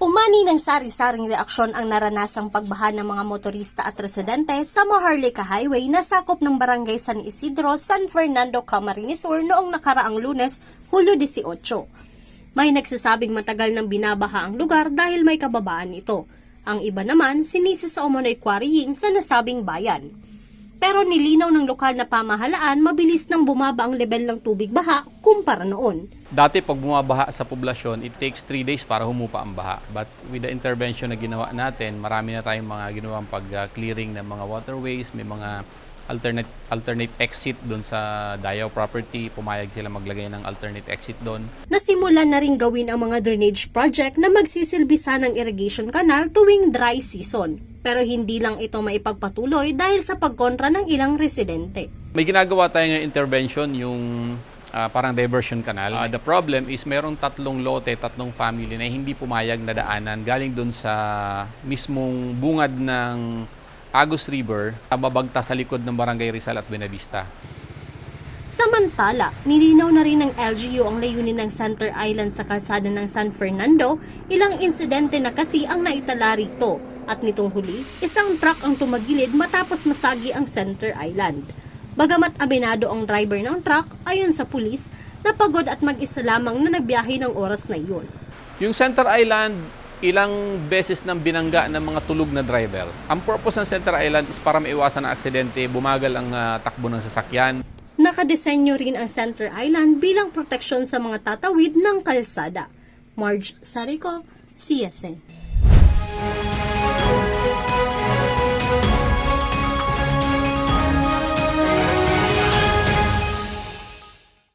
Umani ng sari-saring reaksyon ang naranasang pagbaha ng mga motorista at residente sa Maharlika Highway na sakop ng Barangay San Isidro, San Fernando, Camarines Sur noong nakaraang Lunes, Hulyo 18. May nagsasabing matagal nang binabaha ang lugar dahil may kababaan ito. Ang iba naman sinisi sa umunoy quarrying sa nasabing bayan. Pero nilinaw ng lokal na pamahalaan, mabilis nang bumaba ang level ng tubig baha kumpara noon. Dati pag bumabaha sa poblasyon, it takes 3 days para humupa ang baha. But with the intervention na ginawa natin, marami na tayong mga ginawang pag-clearing ng mga waterways, may mga alternate exit doon sa Dayaw property, pumayag sila maglagay ng alternate exit doon. Nasimulan na rin gawin ang mga drainage project na magsisilbisa ng irrigation canal tuwing dry season. Pero hindi lang ito maipagpatuloy dahil sa pagkontra ng ilang residente. May ginagawa tayong intervention, yung parang diversion canal. The problem is merong 3 lote, 3 family na hindi pumayag na daanan galing doon sa mismong bungad ng Agus River, babagta sa likod ng Barangay Rizal at Buenavista. Samantala, nilinaw na rin ng LGU ang layunin ng Center Island sa kalsada ng San Fernando. Ilang insidente na kasi ang naitala rito. At nitong huli, isang truck ang tumagilid matapos masagi ang Center Island. Bagamat aminado ang driver ng truck, ayon sa pulis, napagod at mag-isa lamang na nagbiyahe ng oras na iyon. Yung Center Island, ilang beses nang binangga ng mga tulog na driver. Ang purpose ng Center Island is para maiwasan ang aksidente, bumagal ang takbo ng sasakyan. Nakadesenyo rin ang Center Island bilang proteksyon sa mga tatawid ng kalsada. Marge Sarico, CSN.